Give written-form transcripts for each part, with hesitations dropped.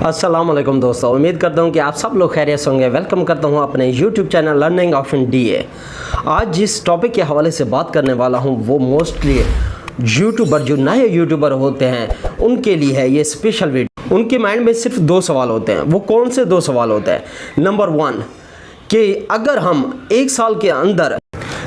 अस्सलाम वालेकुम दोस्तों, उम्मीद करता हूँ कि आप सब लोग खैरियत होंगे। वेलकम करता हूँ अपने YouTube channel learning option DA। आज जिस टॉपिक के हवाले से बात करने वाला हूँ वो मोस्टली यूट्यूबर, जो नए यूट्यूबर होते हैं उनके लिए है ये स्पेशल वीडियो। उनके माइंड में सिर्फ दो सवाल होते हैं। वो कौन से दो सवाल होते हैं? नंबर 1 कि अगर हम एक साल के अंदर,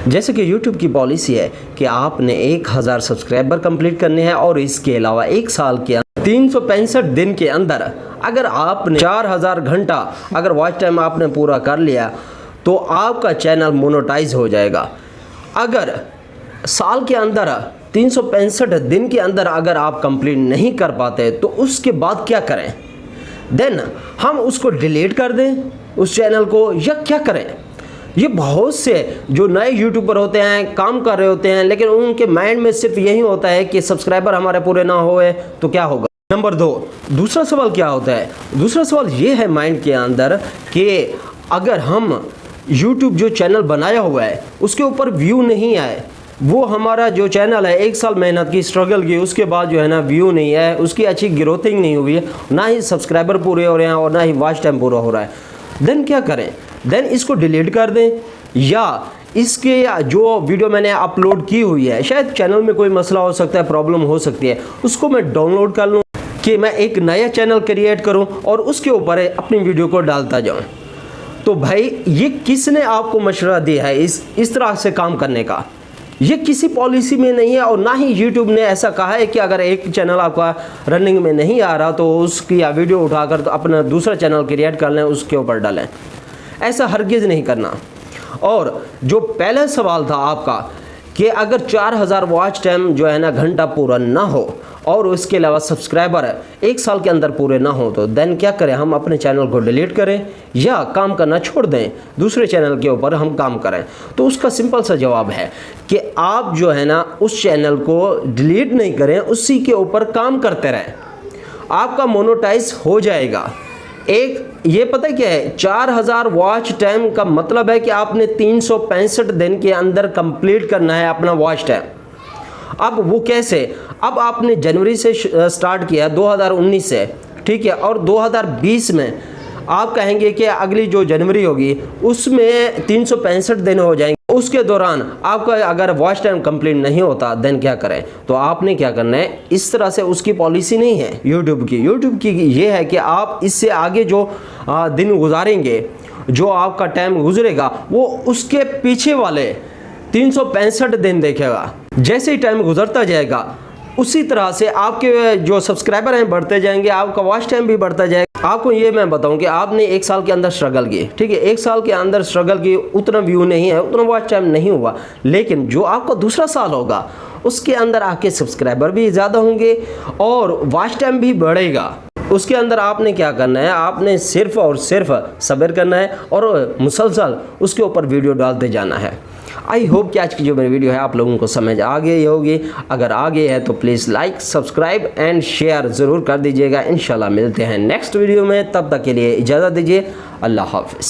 जैसे कि YouTube की पॉलिसी है कि आपने 1000 सब्सक्राइबर कंप्लीट करने हैं और इसके अलावा एक साल के 365 दिन के अंदर अगर आपने 4000 घंटा अगर वॉच टाइम आपने पूरा कर लिया तो आपका चैनल मोनेटाइज हो जाएगा। अगर साल के अंदर 365 दिन के अंदर अगर आप कंप्लीट नहीं कर पाते तो उसके बाद क्या करें? देन हम उसको डिलीट कर दें उस चैनल को, या क्या करें? ये बहुत से जो नए यूट्यूबर होते हैं, काम कर रहे होते हैं, लेकिन उनके माइंड में सिर्फ यही होता है कि सब्सक्राइबर हमारे पूरे ना होए तो क्या होगा। नंबर 2, दूसरा सवाल क्या होता है? दूसरा सवाल ये है माइंड के अंदर कि अगर हम YouTube जो चैनल बनाया हुआ है उसके ऊपर व्यू नहीं आए, वो हमारा जो चैनल है 1 साल मेहनत की, स्ट्रगल की, उसके बाद जो है ना व्यू नहीं है, उसकी अच्छी ग्रोथिंग नहीं हुई है, ना ही सब्सक्राइबर पूरे हो रहे हैं और ना ही वॉच टाइम पूरा हो रहा है, देन क्या करें? देन इसको डिलीट कर दें, या इसके जो वीडियो मैंने अपलोड की हुई है, शायद चैनल में कोई मसला हो सकता है, प्रॉब्लम हो सकती है, उसको मैं डाउनलोड कर लूँ कि मैं एक नया चैनल क्रिएट करूं और उसके ऊपर अपनी वीडियो को डालता जाऊं। तो भाई ये किसने आपको मशवरा दिया है इस तरह से काम करने का? ये किसी पॉलिसी में नहीं है और ना ही YouTube ने ऐसा कहा है कि अगर एक चैनल आपका रनिंग में नहीं आ रहा तो उसकी वीडियो उठाकर तो अपना दूसरा चैनल क्रिएट कर लें, उसके ऊपर डालें। ऐसा हरगिज़ नहीं करना। और जो पहला सवाल था आपका कि अगर 4000 वॉच टाइम जो है ना घंटा पूरा ना हो और उसके अलावा सब्सक्राइबर 1 साल के अंदर पूरे ना हो तो देन क्या करें? हम अपने चैनल को डिलीट करें या काम करना छोड़ दें, दूसरे चैनल के ऊपर हम काम करें? तो उसका सिंपल सा जवाब है कि आप जो है ना उस चैनल को डिलीट नहीं करें, उसी के ऊपर काम करते रहें, आपका मोनेटाइज हो जाएगा। एक ये पता क्या है, 4000 वॉच टाइम का मतलब है कि आपने 365 दिन के अंदर कंप्लीट करना है अपना वॉच टाइम। अब वो कैसे? अब आपने जनवरी से स्टार्ट किया 2019 से, ठीक है, और 2020 में आप कहेंगे कि अगली जो जनवरी होगी उसमें 365 दिन हो जाएंगे, उसके दौरान आपका अगर वॉच टाइम कंप्लीट नहीं होता देन क्या करें? तो आपने क्या करना है, इस तरह से उसकी पॉलिसी नहीं है यूट्यूब की ये है कि आप इससे आगे जो दिन गुजारेंगे, जो आपका टाइम गुजरेगा वो उसके पीछे वाले 365 दिन देखेगा। जैसे ही टाइम गुजरता जाएगा उसी तरह से आपके जो सब्सक्राइबर हैं बढ़ते जाएंगे, आपका वॉच टाइम भी बढ़ता जाएगा। आपको ये मैं बताऊं कि आपने 1 साल के अंदर स्ट्रगल की, ठीक है, 1 साल के अंदर स्ट्रगल की, उतना व्यू नहीं है, उतना वॉच टाइम नहीं हुआ, लेकिन जो आपका दूसरा साल होगा उसके अंदर आपके सब्सक्राइबर भी ज़्यादा होंगे और वॉच टाइम भी बढ़ेगा। उसके अंदर आपने क्या करना है? आपने सिर्फ और सिर्फ सब्र करना है और मुसलसल उसके ऊपर वीडियो डालते जाना है। आई होप कि आज की जो मेरी वीडियो है आप लोगों को समझ आ गई होगी। अगर आ गई है तो please like, subscribe and share ज़रूर कर दीजिएगा। इंशाल्लाह मिलते हैं नेक्स्ट वीडियो में, तब तक के लिए इजाज़त दीजिए। अल्लाह हाफ़िज़।